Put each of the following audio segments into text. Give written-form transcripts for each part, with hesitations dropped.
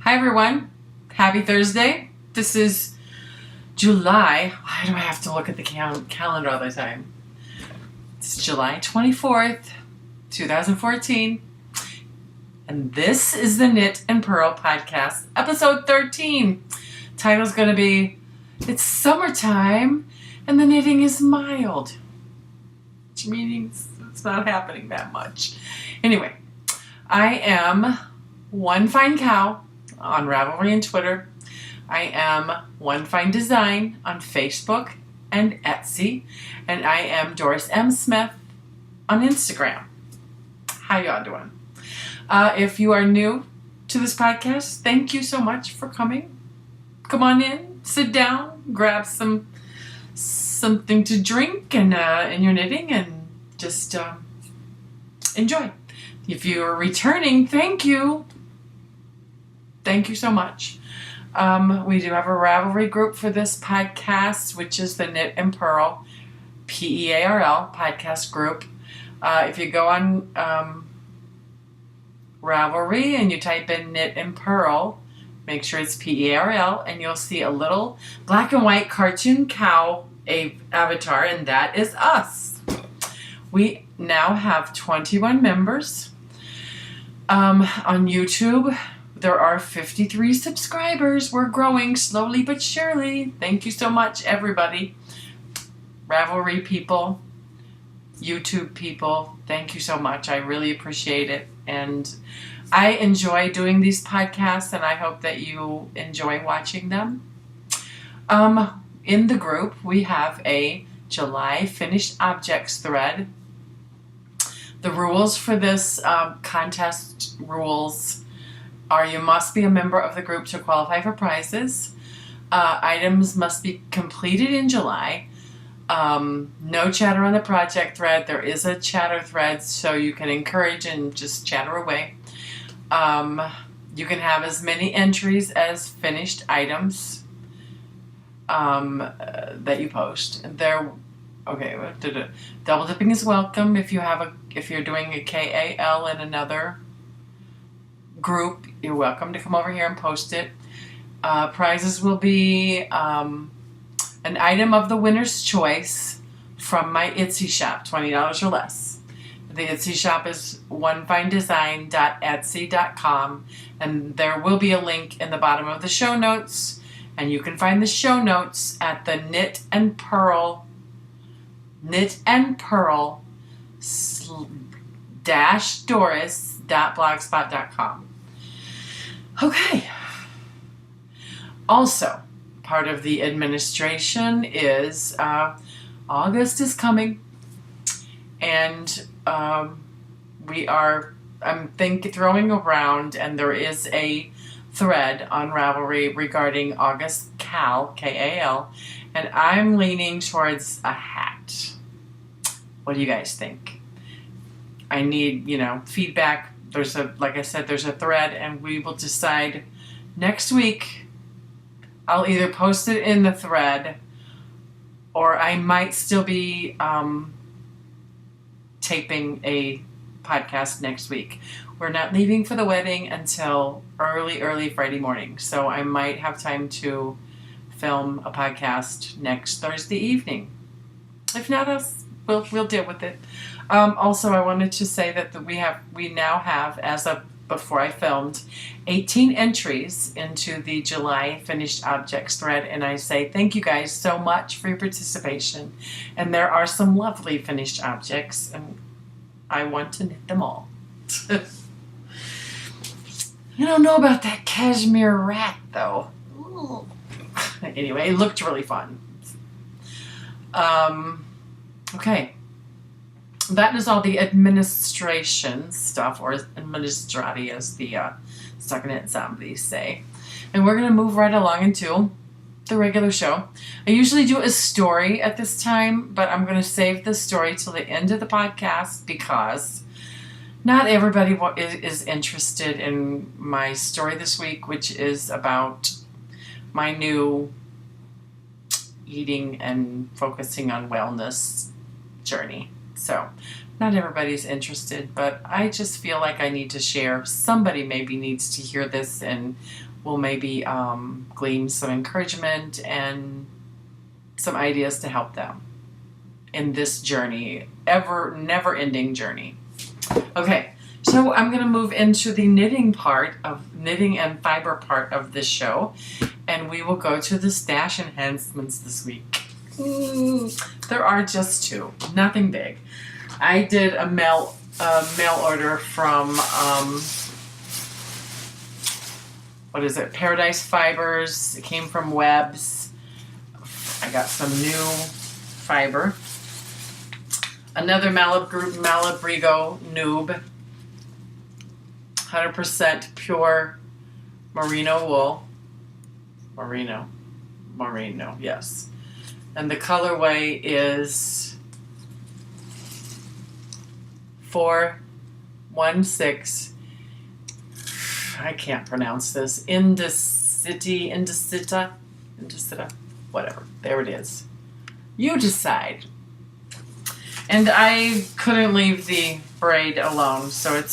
Hi everyone, happy Thursday. This is July. Why do I have to look at the calendar all the time? It's July 24th, 2014. And this is the Knit and Purl podcast, episode 13. Title's going to be, It's Summertime and the Knitting is Mild. Which means it's not happening that much. Anyway, I am One Fine Cow on Ravelry and Twitter. I am One Fine Design on Facebook and Etsy. And I am Doris M. Smith on Instagram. How y'all doing? If you are new to this podcast, thank you so much for coming. Come on in, sit down, grab something to drink and your knitting and just enjoy. If you are returning, thank you. Thank you so much. We do have a Ravelry group for this podcast, which is the Knit and Purl, P-E-A-R-L, podcast group. If you go on Ravelry and you type in Knit and Purl, make sure it's P-E-A-R-L, and you'll see a little black and white cartoon cow avatar, and that is us. We now have 21 members. On YouTube, there are 53 subscribers. We're growing slowly but surely. Thank you so much, everybody. Ravelry people, YouTube people, thank you so much. I really appreciate it. And I enjoy doing these podcasts, and I hope that you enjoy watching them. In the group, we have a July finished objects thread. The rules for this contest rules are you must be a member of the group to qualify for prizes. Items must be completed in July. No chatter on the project thread. There is a chatter thread, so you can encourage and just chatter away. You can have as many entries as finished items that you post. Double dipping is welcome if you're doing a KAL in another group. You're welcome to come over here and post it. Prizes will be an item of the winner's choice from my Etsy shop, $20 or less. The Etsy shop is onefinedesign.etsy.com, and there will be a link in the bottom of the show notes, and you can find the show notes at the Knit and Purl -doris.blogspot.com. Okay. Also, part of the administration is August is coming, and I'm throwing around, and there is a thread on Ravelry regarding August Cal, K-A-L, and I'm leaning towards a hat. What do you guys think? I need, feedback. Like I said, there's a thread, and we will decide next week. I'll either post it in the thread, or I might still be taping a podcast next week. We're not leaving for the wedding until early Friday morning, so I might have time to film a podcast next Thursday evening. If not, we'll deal with it. Also, I wanted to say that we now have, as of before I filmed, 18 entries into the July finished objects thread, and I say thank you guys so much for your participation. And there are some lovely finished objects, and I want to knit them all. I don't know about that cashmere rat, though. Ooh. Anyway, it looked really fun. Okay. That is all the administration stuff, or administrati, as the Succulent Zombies say. And we're going to move right along into the regular show. I usually do a story at this time, but I'm going to save the story till the end of the podcast because not everybody is interested in my story this week, which is about my new eating and focusing on wellness journey. So not everybody's interested, but I just feel like I need to share. Somebody maybe needs to hear this and will maybe glean some encouragement and some ideas to help them in this journey, never-ending journey. Okay, so I'm going to move into the knitting and fiber part of this show, and we will go to the stash enhancements this week. There are just two, nothing big. I did a mail order from what is it? Paradise Fibers. It came from Webs. I got some new fiber. Another Malabrigo Noob. 100% pure merino wool. Merino, yes. And the colorway is 416. I can't pronounce this. Indicita, whatever. There it is. You decide. And I couldn't leave the braid alone, so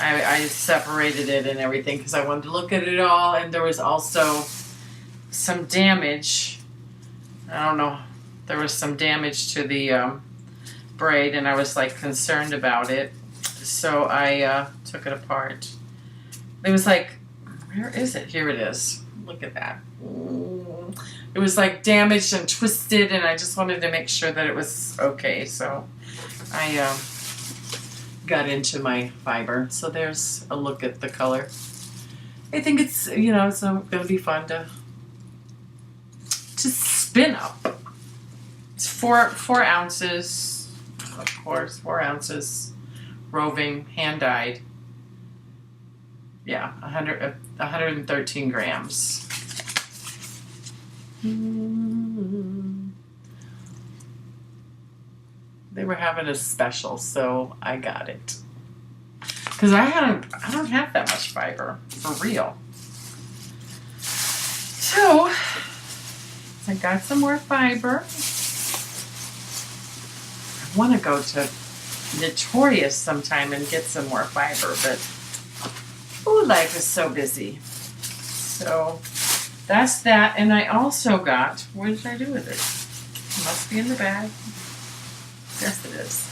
I separated it and everything because I wanted to look at it all, and there was also some damage. I don't know. There was some damage to the braid, and I was like concerned about it, so I took it apart. It was like, where is it? Here it is. Look at that. It was like damaged and twisted, and I just wanted to make sure that it was okay. So I got into my fiber. So there's a look at the color. I think it's, it's going to be fun to spin up. It's 4 ounces, of course, 4 ounces, roving, hand-dyed. Yeah, 113 grams. They were having a special, so I got it. Because I don't have that much fiber, for real. So, I got some more fiber. I want to go to Notorious sometime and get some more fiber, but life is so busy. So that's that. And I also got, what did I do with it? It must be in the bag. Yes, it is.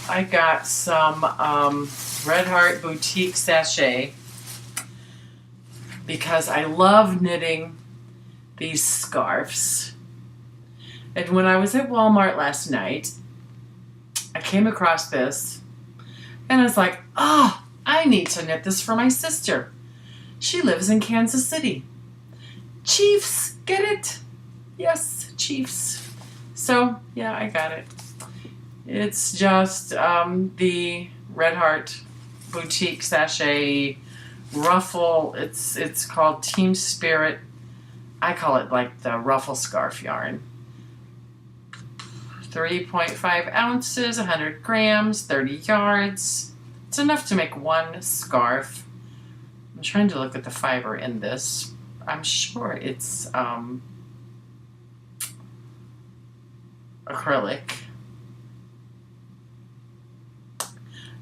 I got some Red Heart Boutique Sachet because I love knitting these scarves. And when I was at Walmart last night, I came across this and I was like, oh, I need to knit this for my sister. She lives in Kansas City. Chiefs, get it? Yes, Chiefs. So, yeah, I got it. It's just the Red Heart Boutique Sachet ruffle. It's called Team Spirit. I call it like the ruffle scarf yarn. 3.5 ounces, 100 grams, 30 yards. It's enough to make one scarf. I'm trying to look at the fiber in this. I'm sure it's acrylic.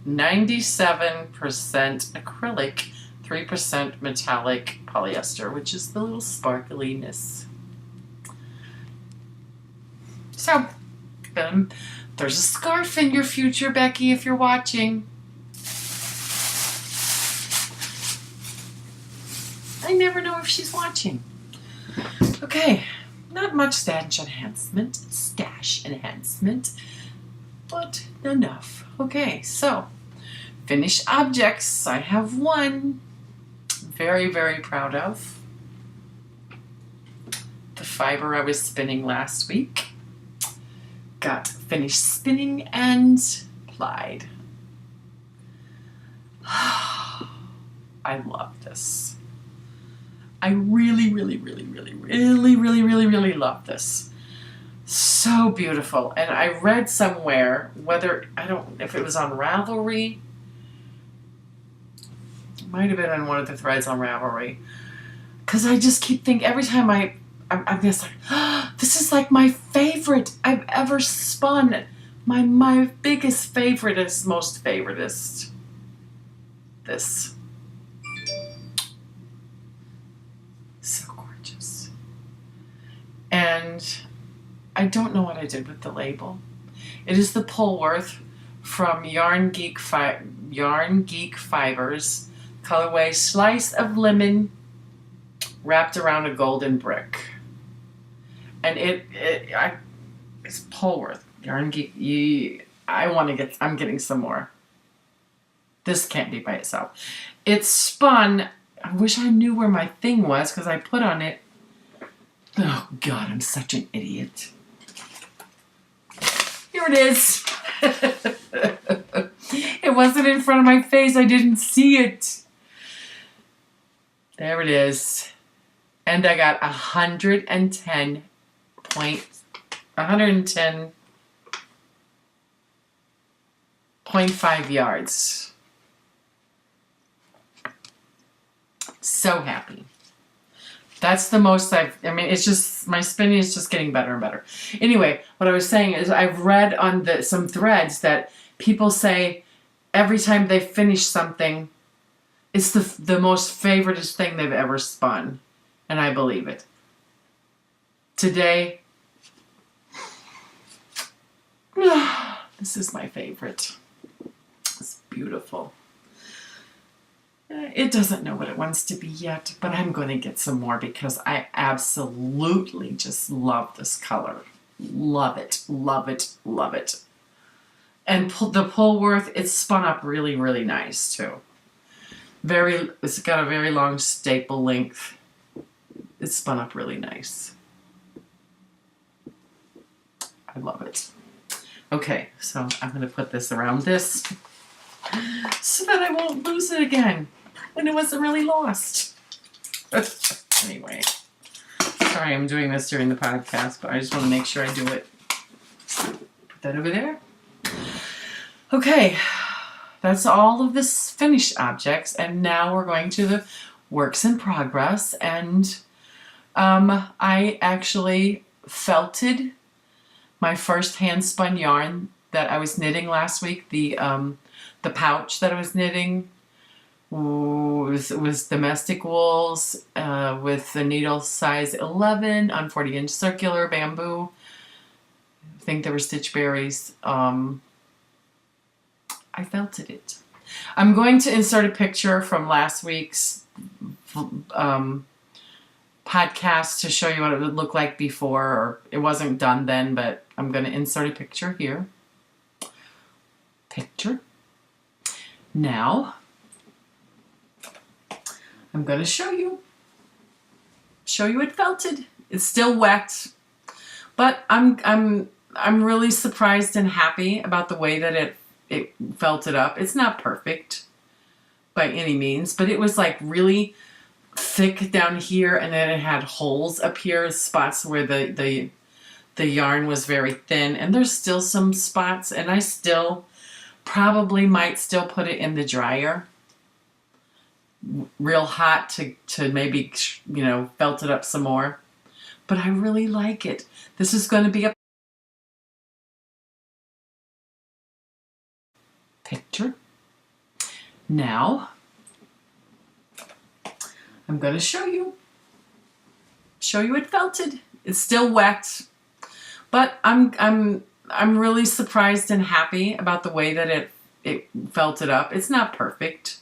97% acrylic, 3% metallic polyester, which is the little sparkliness. So, there's a scarf in your future, Becky, if you're watching. I never know if she's watching. Okay, not much stash enhancement, but enough. Okay, so finished objects. I have one. Very, very proud of. The fiber I was spinning last week. Got finished spinning and plied. I love this. I really, really, really, really, really, really, really, really love this. So beautiful. And I read somewhere, I don't know if it was on Ravelry. It might have been on one of the threads on Ravelry. Because I just keep thinking, every time I'm just like, oh, this is like my favorite I've ever spun. My biggest favorite is most favoritist. This. and I don't know what I did with the label. It is the Polworth from Yarn Geek Fibers, colorway Slice of Lemon wrapped around a golden brick. And it's Polworth, Yarn Geek. I'm getting some more. This can't be by itself. It's spun. I wish I knew where my thing was because I put on it. Oh God, I'm such an idiot. Here it is. It wasn't in front of my face. I didn't see it. There it is. And I got 110.5 yards. So happy. That's the most it's just, my spinning is just getting better and better. Anyway, what I was saying is I've read on some threads that people say every time they finish something, it's the most favoritist thing they've ever spun. And I believe it. Today, this is my favorite. It's beautiful. It doesn't know what it wants to be yet, but I'm going to get some more because I absolutely just love this color. Love it, love it, love it. And the Polworth, it's spun up really, really nice too. It's got a very long staple length. It's spun up really nice. I love it. Okay, so I'm going to put this around this so that I won't lose it again when it wasn't really lost. Anyway, sorry I'm doing this during the podcast, but I just want to make sure I do it. Put that over there. Okay, that's all of this finished objects, and now we're going to the works in progress, and I actually felted my first hand-spun yarn that I was knitting last week. The pouch that I was knitting was domestic wools with the needle size 11 on 40-inch circular bamboo. I think there were stitch berries. I felted it. I'm going to insert a picture from last week's podcast to show you what it would look like before, or it wasn't done then, but I'm going to insert a picture here. Picture. Now, I'm going to show you it felted. It's still wet, but I'm really surprised and happy about the way that it felted up. It's not perfect by any means, but it was like really thick down here, and then it had holes up here, spots where the yarn was very thin, and there's still some spots, and I still probably might still put it in the dryer real hot to maybe, felt it up some more, but I really like it. This is going to be a picture. Now I'm going to show you it felted. It's still wet, but I'm really surprised and happy about the way that it felted up. It's not perfect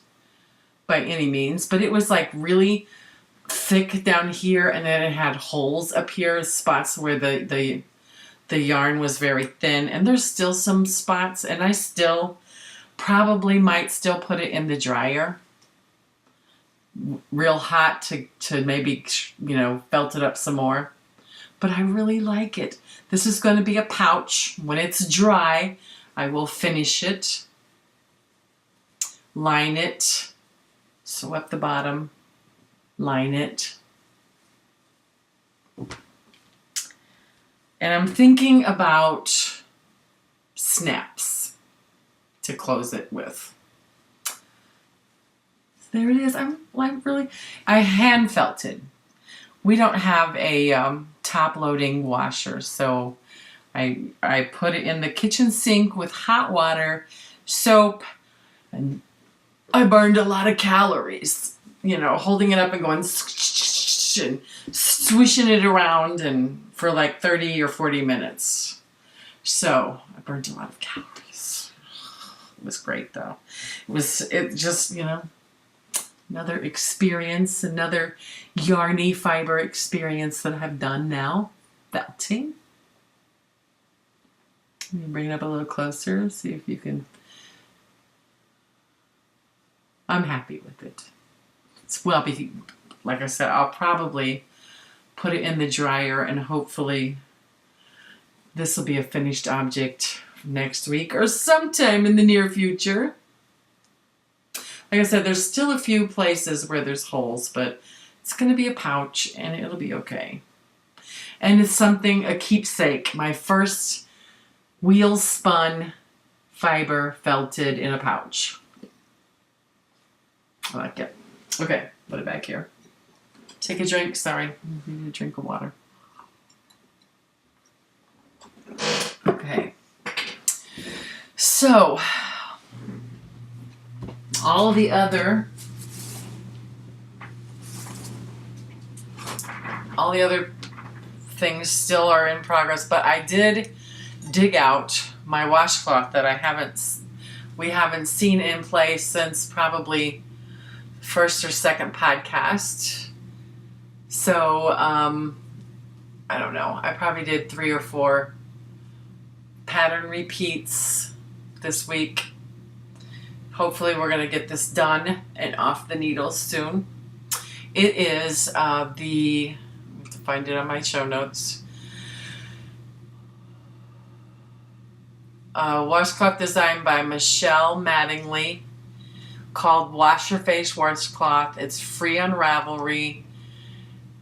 by any means, but it was like really thick down here, and then it had holes up here, spots where the yarn was very thin, and there's still some spots, and I still probably might still put it in the dryer real hot to maybe, felt it up some more, but I really like it. This is going to be a pouch. When it's dry, I will finish it, line it, sew up the bottom, line it. And I'm thinking about snaps to close it with. There it is. I hand felted. We don't have a top loading washer, so I put it in the kitchen sink with hot water, soap, and I burned a lot of calories, holding it up and going and swishing it around and for like 30 or 40 minutes. So I burned a lot of calories. It was great though. It just, another experience, another yarny fiber experience that I've done now. Felting. Let me bring it up a little closer, see if you can. I'm happy with it. Like I said, I'll probably put it in the dryer and hopefully this will be a finished object next week or sometime in the near future. Like I said, there's still a few places where there's holes, but it's going to be a pouch and it'll be okay. And it's a keepsake. My first wheel spun fiber felted in a pouch. I like it. Okay, put it back here. Take a drink. Sorry, I need a drink of water. Okay. So, all the other things still are in progress, but I did dig out my washcloth that we haven't seen in place since probably first or second podcast. So, I don't know. I probably did 3 or 4 pattern repeats this week. Hopefully we're going to get this done and off the needles soon. It is I have to find it on my show notes. Washcloth design by Michelle Mattingly, called Wash Your Face Washcloth. It's free on Ravelry.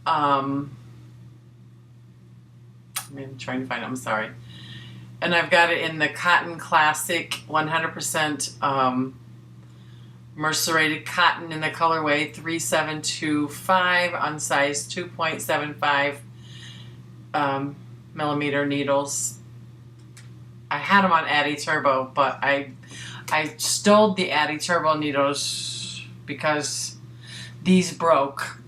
I'm trying to find it. I'm sorry. And I've got it in the Cotton Classic 100% mercerated cotton in the colorway 3725 on size 2.75 millimeter needles. I had them on Addy Turbo, but I stole the Addy Turbo needles because these broke.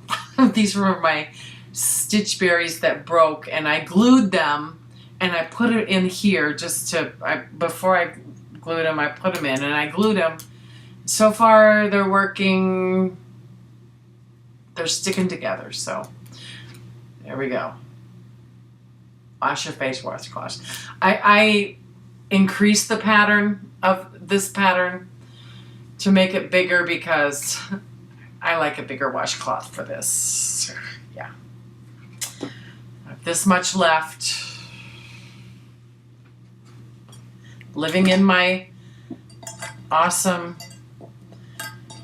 These were my Stitch Berries that broke, and I glued them, and I put it in here before I glued them, I put them in, and I glued them. So far, they're working. They're sticking together, so there we go. Wash Your Face Washcloth. I increased the pattern of this pattern to make it bigger because I like a bigger washcloth for this. Yeah. I have this much left. Living in my awesome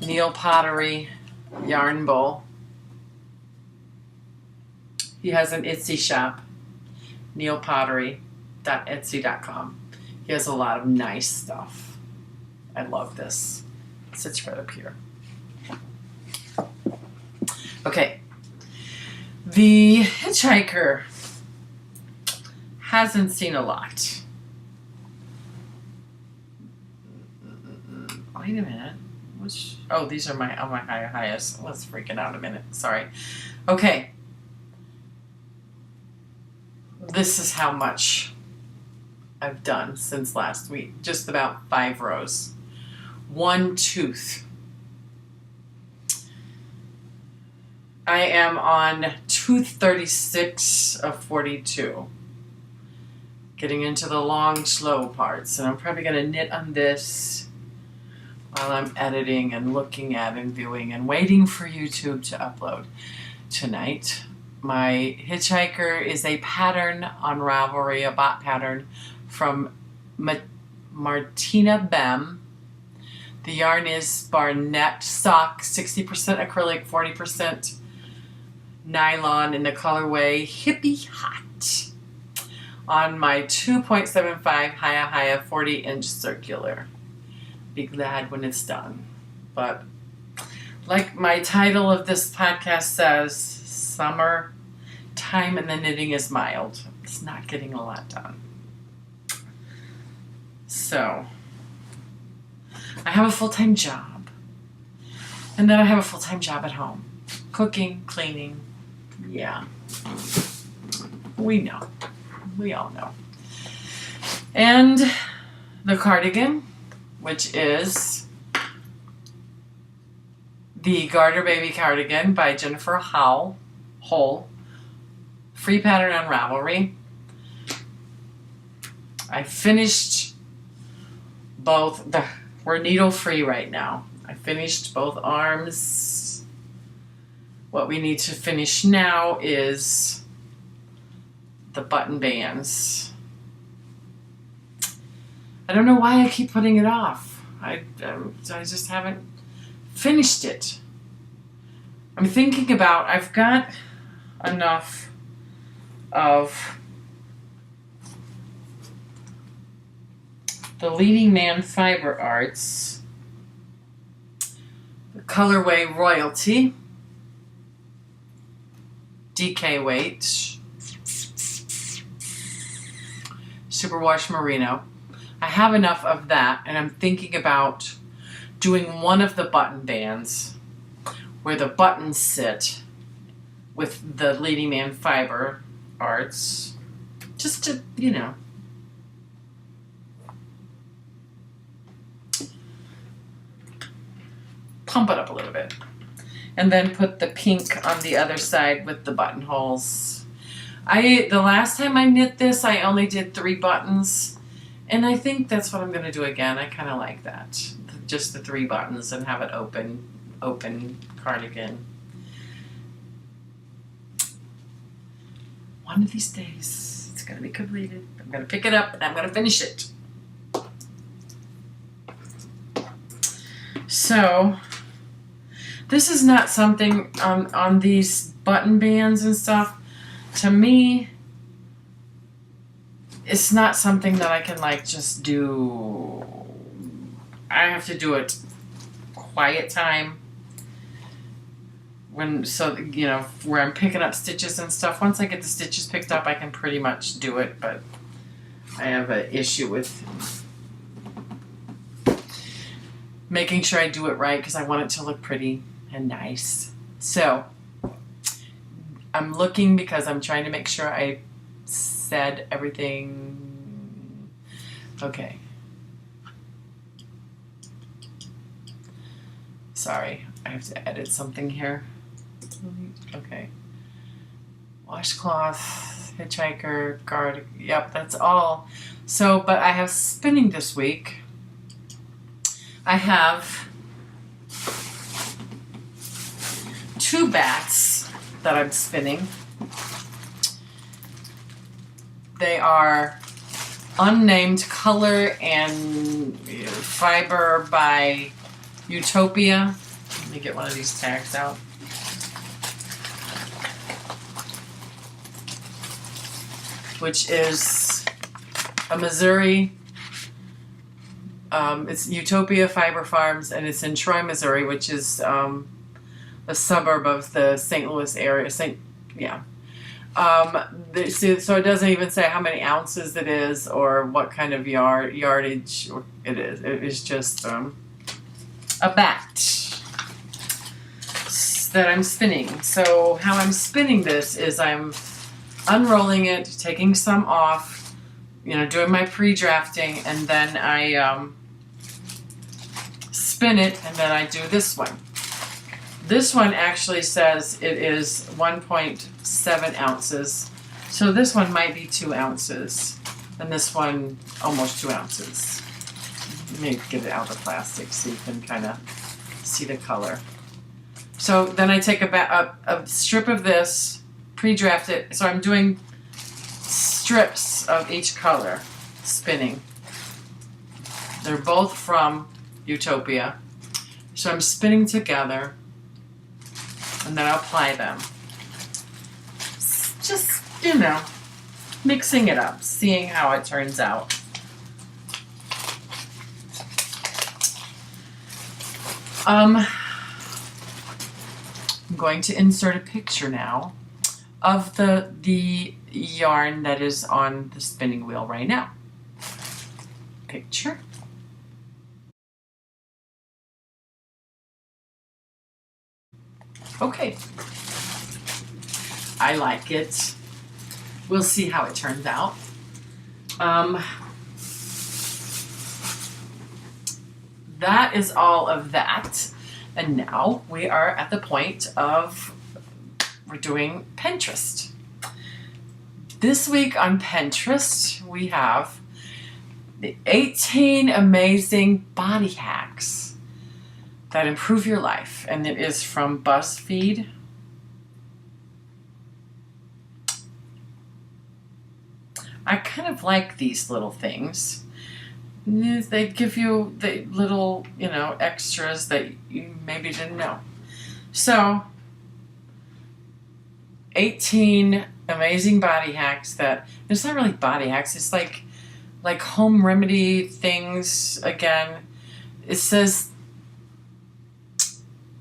Neil Pottery yarn bowl. He has an Etsy shop, neilpottery.etsy.com. He has a lot of nice stuff. I love this. It sits right up here. Okay. The Hitchhiker hasn't seen a lot. Wait a minute. These are my highest. Let's freaking out a minute. Sorry. Okay. This is how much I've done since last week. Just about 5 rows. 1 tooth. I am on tooth 36 of 42. Getting into the long, slow parts. And I'm probably going to knit on this while I'm editing and looking at and viewing and waiting for YouTube to upload tonight. My Hitchhiker is a pattern on Ravelry, a bot pattern from Martina Bem. The yarn is Barnett Sock, 60% acrylic, 40% nylon in the colorway Hippie Hot. On my 2.75 Haya 40-inch circular. Be glad when it's done. But like my title of this podcast says, summer time and the knitting is mild. It's not getting a lot done. So, I have a full-time job. And then I have a full-time job at home. Cooking, cleaning, yeah. We know. We all know. And the cardigan, which is the Garter Baby Cardigan by Jennifer Howell, free pattern on Ravelry. I finished both. We're needle free right now. I finished both arms. What we need to finish now is the button bands. I don't know why I keep putting it off. I just haven't finished it. I'm thinking about, I've got enough of the Leading Man Fiber Arts, the colorway Royalty, DK Weight, Superwash Merino. I have enough of that, and I'm thinking about doing one of the button bands where the buttons sit with the Leading Man Fiber Arts, just to, you know, pump it up a little bit. And then put the pink on the other side with the buttonholes. The last time I knit this, I only did 3 buttons. And I think that's what I'm going to do again. I kind of like that. Just the 3 buttons and have it open cardigan. One of these days, it's going to be completed. I'm going to pick it up and I'm going to finish it. So, this is not something on these button bands and stuff. To me, it's not something that I can like just do. I have to do it quiet time. You know, where I'm picking up stitches and stuff. Once I get the stitches picked up, I can pretty much do it, but I have an issue with making sure I do it right because I want it to look pretty and nice. So I'm looking because I'm trying to make sure I said everything. Okay. Sorry, I have to edit something here. Okay. Washcloth, hitchhiker, guard. Yep, that's all. So, but I have spinning this week. I have 2 bats that I'm spinning. They are Unnamed Color and Fiber by Utopia. Let me get one of these tags out. Which is a Missouri. It's Utopia Fiber Farms, and it's in Troy, Missouri, which is a suburb of the St. Louis area. So it doesn't even say how many ounces it is or what kind of yardage it is. It is just a bat that I'm spinning. So how I'm spinning this is I'm unrolling it, taking some off, you know, doing my pre-drafting, and then I spin it, and then I do this one. This one actually says it is 1.7 ounces. So this one might be 2 ounces. And this one almost 2 ounces. Let me get it out of the plastic so you can kind of see the color. So then I take a strip of this, pre-draft it. So I'm doing strips of each color, spinning. They're both from Utopia. So I'm spinning together, and then I'll apply them. Just, you know, mixing it up, seeing how it turns out. I'm going to insert a picture now of the yarn that is on the spinning wheel right now. Picture. Okay. I like it. we'll see how it turns out. That is all of that. And now we are at the point of we're doing Pinterest. This week on Pinterest, we have the 18 amazing body hacks that improve your life. And it is from BuzzFeed. I kind of like these little things. They give you the little, extras that you maybe didn't know. So, 18 amazing body hacks that, it's not really body hacks, it's like home remedy things. Again, it says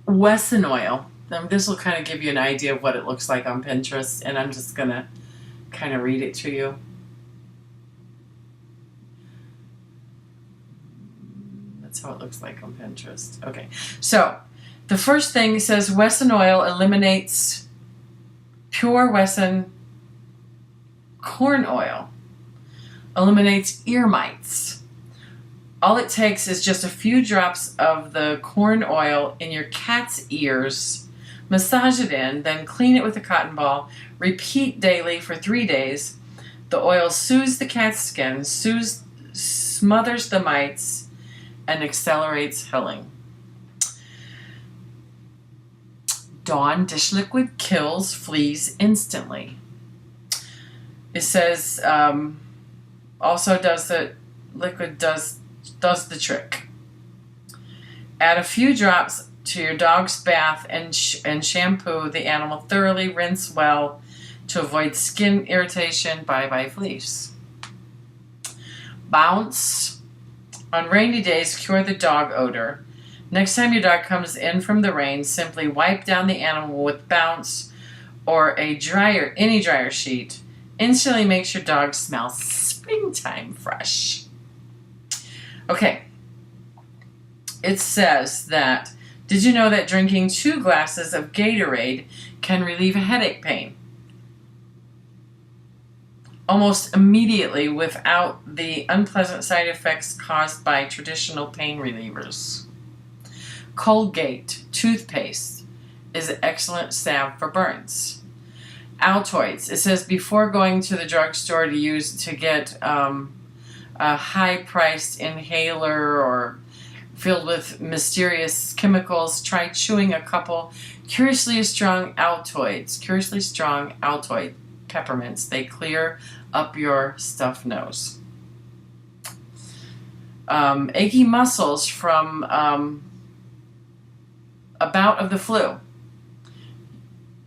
Wesson oil. This will kind of give you an idea of what it looks like on Pinterest, and I'm just going to kind of read it to you. That's how it looks like on Pinterest. Okay, so the first thing says Wesson oil eliminates pure Wesson corn oil. Eliminates ear mites. All it takes is just a few drops of the corn oil in your cat's ears. Massage it in, then clean it with a cotton ball. Repeat daily for 3 days. The oil soothes the cat's skin, smothers the mites, and accelerates healing. Dawn dish liquid kills fleas instantly. It says also does the liquid does the trick. Add a few drops to your dog's bath and shampoo the animal thoroughly. Rinse well to avoid skin irritation. Bye fleas. Bounce. On rainy days, cure the dog odor. Next time your dog comes in from the rain, simply wipe down the animal with Bounce or any dryer sheet. Instantly makes your dog smell springtime fresh. Okay. It says that, did you know that drinking 2 glasses of Gatorade can relieve a headache pain almost immediately without the unpleasant side effects caused by traditional pain relievers? Colgate toothpaste is an excellent salve for burns. Altoids. It says before going to the drugstore to get a high-priced inhaler or filled with mysterious chemicals, try chewing a couple curiously strong Altoid peppermints. They clear up your stuffed nose. Achy muscles from a bout of the flu.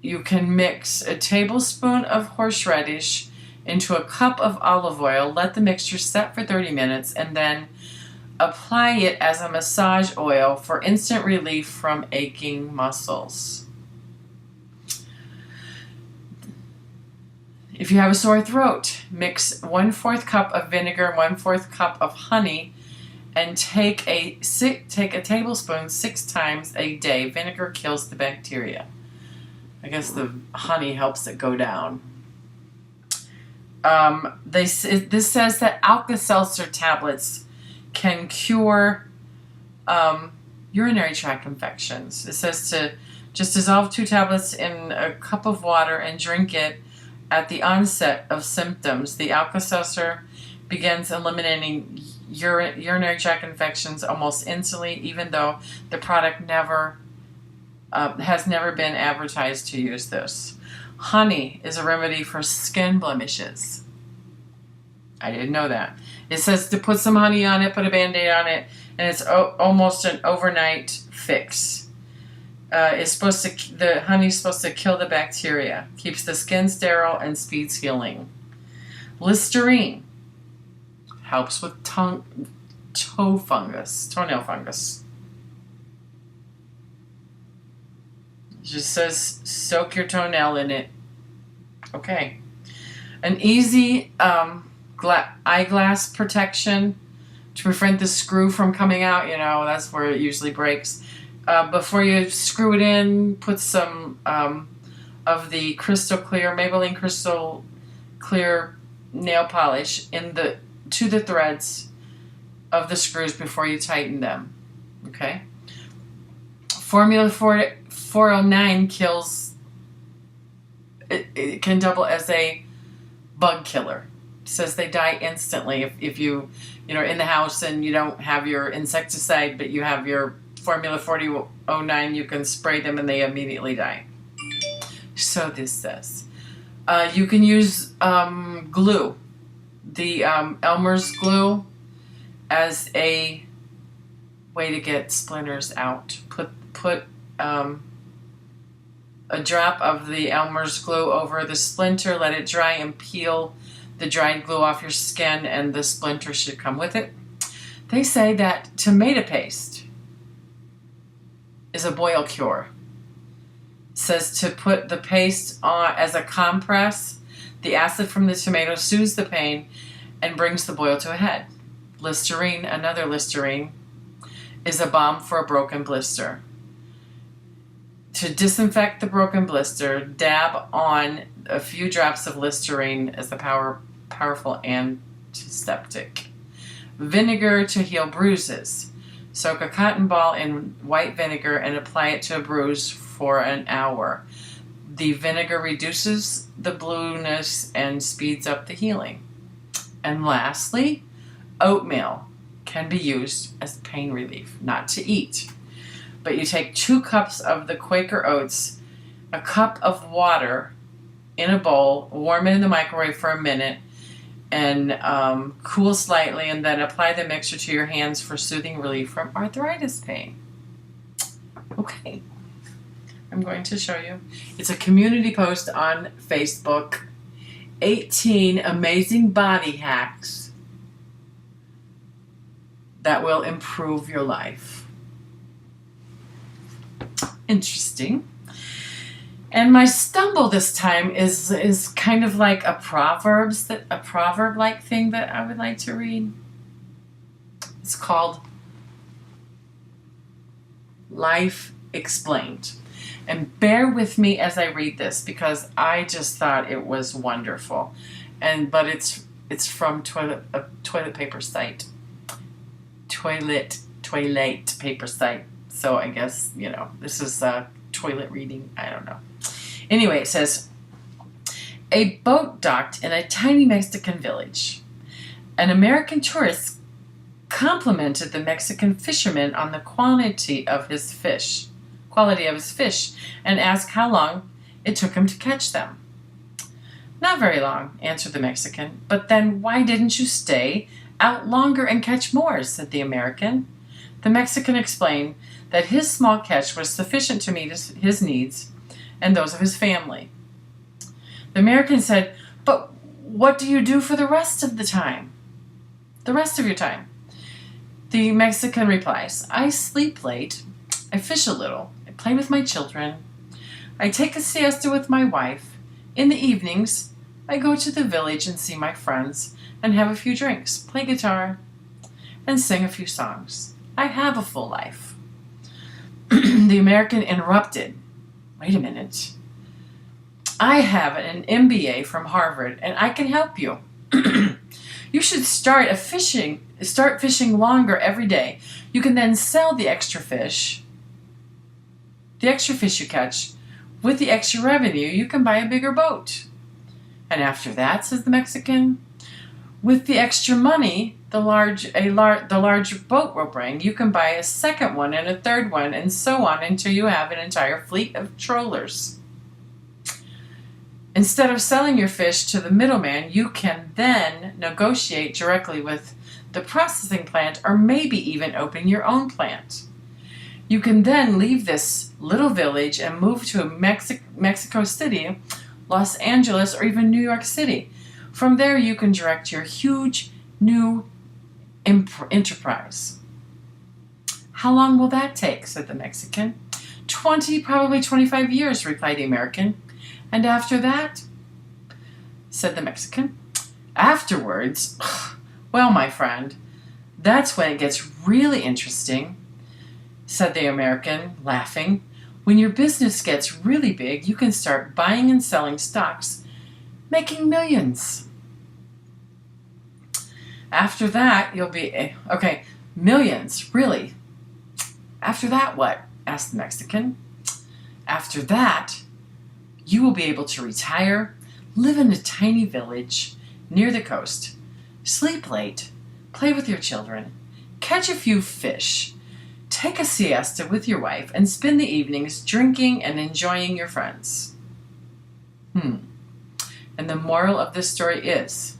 You can mix a tablespoon of horseradish into a cup of olive oil. Let the mixture set for 30 minutes and then apply it as a massage oil for instant relief from aching muscles. If you have a sore throat, mix 1/4 cup of vinegar and 1/4 cup of honey and take a tablespoon 6 times a day. Vinegar kills the bacteria. I guess the honey helps it go down. This says that Alka-Seltzer tablets can cure urinary tract infections. It says to just dissolve 2 tablets in a cup of water and drink it at the onset of symptoms. The Alka-Seltzer begins eliminating urinary tract infections almost instantly, even though the product has never been advertised to use this. Honey is a remedy for skin blemishes. I didn't know that. It says to put some honey on it, put a Band-Aid on it, and it's almost an overnight fix. The honey's supposed to kill the bacteria, keeps the skin sterile, and speeds healing. Listerine helps with toenail fungus. It just says soak your toenail in it. Okay. An easy eyeglass protection to prevent the screw from coming out. That's where it usually breaks. Before you screw it in, put some of the Maybelline Crystal clear nail polish to the threads of the screws before you tighten them. Okay? Formula 409 kills, it can double as a bug killer. It says they die instantly if you in the house and you don't have your insecticide, but you have your Formula 409, you can spray them and they immediately die. So this says. You can use glue, the Elmer's glue, as a way to get splinters out. Put a drop of the Elmer's glue over the splinter, let it dry, and peel the dried glue off your skin, and the splinter should come with it. They say that tomato paste is a boil cure. It says to put the paste on as a compress. The acid from the tomato soothes the pain and brings the boil to a head. Listerine, another Listerine, is a balm for a broken blister. To disinfect the broken blister, dab on a few drops of Listerine as a powerful antiseptic. Vinegar to heal bruises. Soak a cotton ball in white vinegar and apply it to a bruise for an hour. The vinegar reduces the blueness and speeds up the healing. And lastly, oatmeal can be used as pain relief, not to eat. But you take 2 cups of the Quaker oats, a cup of water in a bowl, warm it in the microwave for a minute, and cool slightly, and then apply the mixture to your hands for soothing relief from arthritis pain. Okay, I'm going to show you. It's a community post on Facebook. 18 amazing body hacks that will improve your life. Interesting. And my stumble this time is kind of like a proverb-like thing that I would like to read. It's called Life Explained. And bear with me as I read this because I just thought it was wonderful. But it's from a toilet paper site. Toilet paper site. So I guess, this is toilet reading. I don't know. Anyway, it says, a boat docked in a tiny Mexican village. An American tourist complimented the Mexican fisherman on the quality of his fish, and asked how long it took him to catch them. Not very long, answered the Mexican. But then why didn't you stay out longer and catch more, said the American. The Mexican explained that his small catch was sufficient to meet his needs and those of his family. The American said, but what do you do for the rest of your time? The Mexican replies, I sleep late, I fish a little, I play with my children, I take a siesta with my wife. In the evenings, I go to the village and see my friends and have a few drinks, play guitar, and sing a few songs. I have a full life. The American interrupted. Wait a minute. I have an MBA from Harvard, and I can help you. You should start fishing longer every day. You can then sell the extra fish you catch. With the extra revenue, you can buy a bigger boat. And after that, says the Mexican, with the extra money the large boat will bring, you can buy a second one and a third one, and so on until you have an entire fleet of trollers. Instead of selling your fish to the middleman, you can then negotiate directly with the processing plant, or maybe even open your own plant. You can then leave this little village and move to Mexico City, Los Angeles, or even New York City. From there, you can direct your huge new enterprise. How long will that take, said the Mexican. 20, probably 25 years, replied the American. And after that, said the Mexican. Afterwards, well, my friend, that's when it gets really interesting, said the American, laughing. When your business gets really big, you can start buying and selling stocks making millions. After that, you'll be, okay, millions, really? After that, what? Asked the Mexican. After that, you will be able to retire, live in a tiny village near the coast, sleep late, play with your children, catch a few fish, take a siesta with your wife, and spend the evenings drinking and enjoying your friends. And the moral of this story is,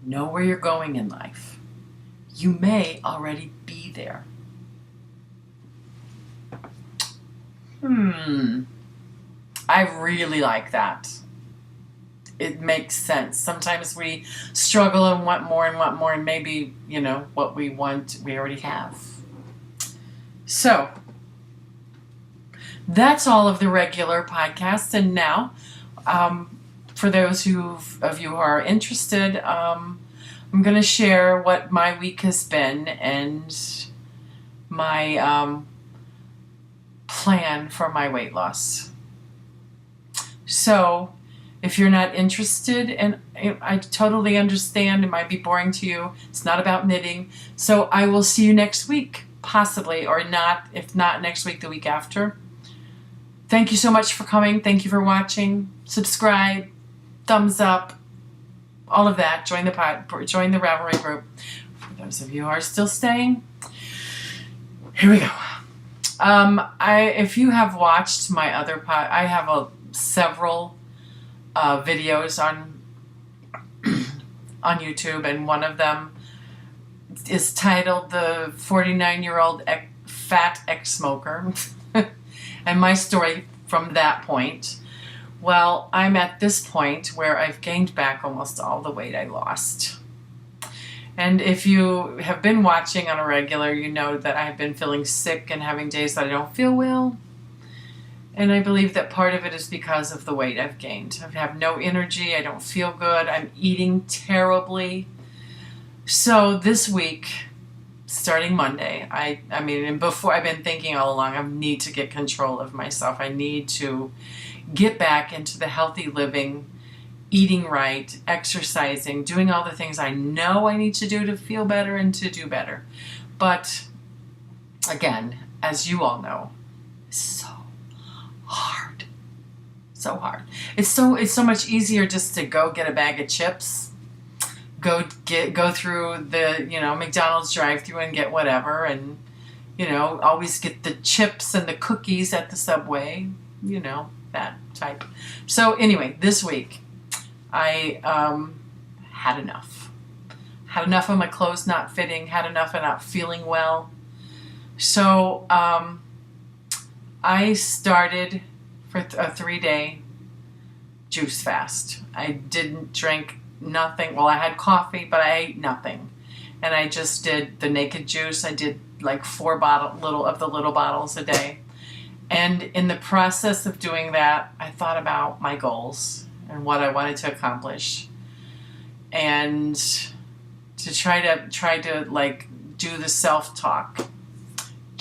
know where you're going in life. You may already be there. I really like that. It makes sense. Sometimes we struggle and want more, and maybe, what we want, we already have. So, that's all of the regular podcasts. And now, for those of you who are interested, I'm going to share what my week has been and my plan for my weight loss. So, if you're not interested, and I totally understand, it might be boring to you. It's not about knitting. So I will see you next week, possibly, or not. If not next week, the week after. Thank you so much for coming. Thank you for watching. Subscribe, thumbs up, all of that. Join the Ravelry group. For those of you who are still staying, here we go. If you have watched my other I have several videos on YouTube, and one of them is titled "The 49-Year-Old Fat Ex-Smoker," and my story from that point. Well, I'm at this point where I've gained back almost all the weight I lost. And if you have been watching on a regular, you know that I've been feeling sick and having days that I don't feel well. And I believe that part of it is because of the weight I've gained. I have no energy. I don't feel good. I'm eating terribly. So this week, starting Monday, and before, I've been thinking all along, I need to get control of myself. I need to get back into the healthy living, eating right, exercising, doing all the things I know I need to do to feel better and to do better. But again, as you all know, it's so hard. So hard. It's so much easier just to go get a bag of chips, go through the McDonald's drive-thru and get whatever, and always get the chips and the cookies at the Subway, that type. So anyway, this week I had enough. Had enough of my clothes not fitting, had enough of not feeling well. So I started for a 3-day juice fast. I didn't drink nothing. Well, I had coffee, but I ate nothing. And I just did the naked juice. I did like 4 little bottles a day. And in the process of doing that, I thought about my goals and what I wanted to accomplish. And to try to like do the self-talk.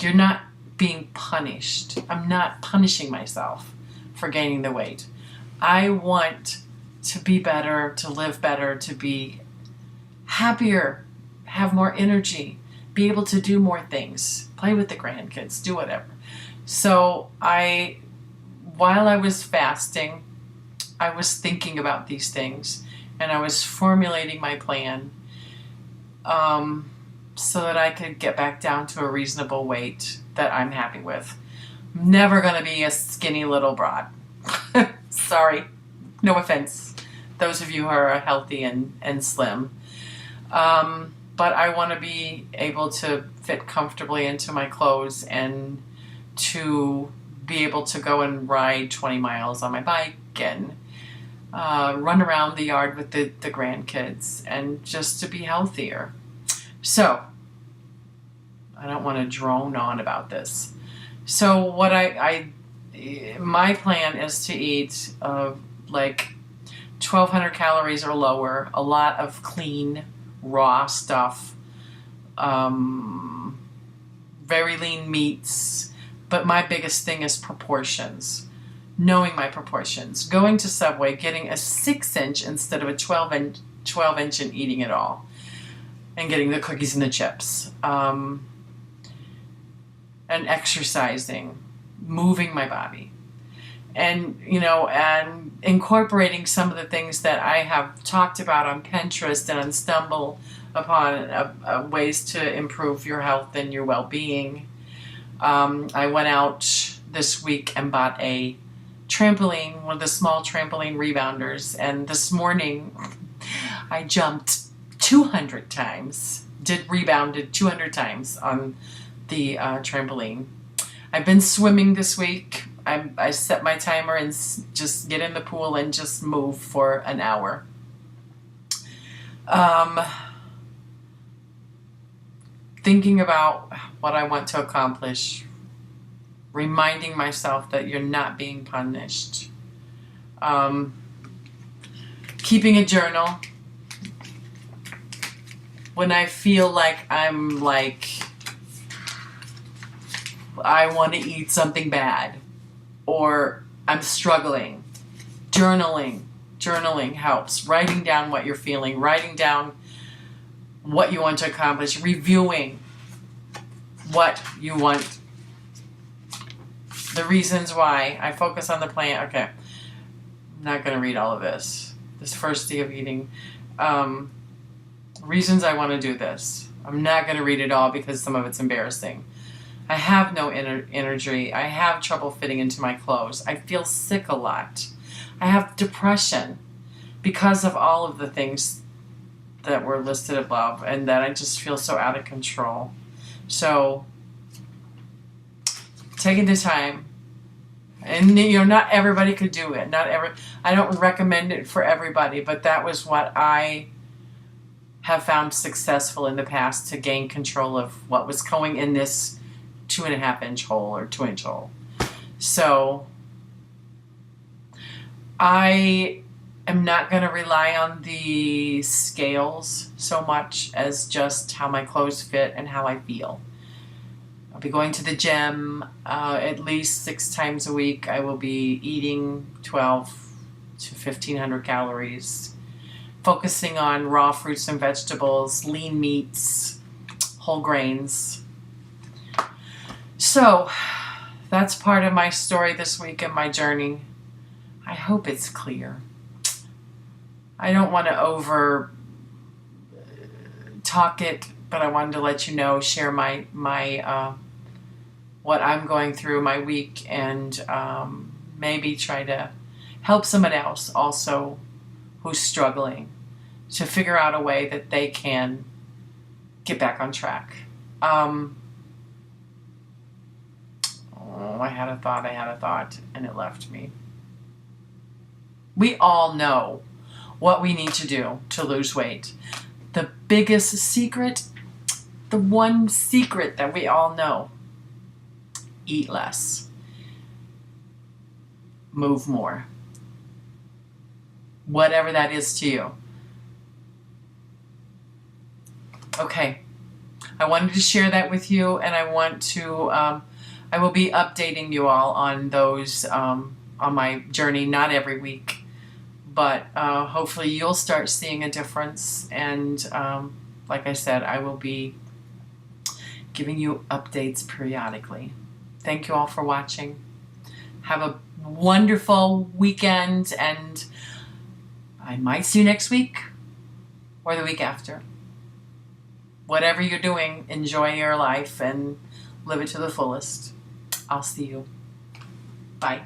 You're not being punished. I'm not punishing myself for gaining the weight. I want to be better, to live better, to be happier, have more energy, be able to do more things, play with the grandkids, do whatever. So while I was fasting, I was thinking about these things, and I was formulating my plan so that I could get back down to a reasonable weight that I'm happy with. I'm never going to be a skinny little broad. Sorry. No offense. Those of you who are healthy and slim. But I want to be able to fit comfortably into my clothes and to be able to go and ride 20 miles on my bike and run around the yard with the grandkids and just to be healthier. So, I don't want to drone on about this. So what my plan is to eat like 1,200 calories or lower, a lot of clean, raw stuff, very lean meats, but my biggest thing is proportions. knowing my proportions, going to Subway, getting a 6-inch instead of a 12-inch and eating it all, and getting the cookies and the chips, and exercising, moving my body, and and incorporating some of the things that I have talked about on Pinterest and on Stumble upon ways to improve your health and your well-being. I went out this week and bought a trampoline, one of the small trampoline rebounders, and this morning I jumped 200 times, rebounded 200 times on the trampoline. I've been swimming this week. I set my timer and just get in the pool and just move for an hour. Thinking about what I want to accomplish, reminding myself that you're not being punished. Keeping a journal. When I feel like I want to eat something bad, or I'm struggling, journaling helps. Writing down what you're feeling, writing down what you want to accomplish, reviewing what you want, the reasons why. I focus on the plan. Okay, I'm not going to read all of this. This first day of eating. Reasons I want to do this. I'm not going to read it all because some of it's embarrassing. I have no energy. I have trouble fitting into my clothes. I feel sick a lot. I have depression because of all of the things that were listed above, and that I just feel so out of control. So, taking the time, and not everybody could do it. I don't recommend it for everybody, but that was what I have found successful in the past to gain control of what was going in this 2.5-inch hole or 2-inch hole. So I am not going to rely on the scales so much as just how my clothes fit and how I feel. I'll be going to the gym at least 6 times a week. I will be eating 12 to 1,500 calories, focusing on raw fruits and vegetables, lean meats, whole grains. So that's part of my story this week and my journey. I hope it's clear. I don't want to over talk it, but I wanted to let you know, share my what I'm going through my week, and maybe try to help someone else also who's struggling to figure out a way that they can get back on track. I had a thought, and it left me. We all know what we need to do to lose weight. The biggest secret, the one secret that we all know: eat less, move more. Whatever that is to you. Okay, I wanted to share that with you, and I want to, I will be updating you all on those, on my journey, not every week, but hopefully you'll start seeing a difference, and like I said, I will be giving you updates periodically. Thank you all for watching. Have a wonderful weekend, and I might see you next week or the week after. Whatever you're doing, enjoy your life and live it to the fullest. I'll see you. Bye.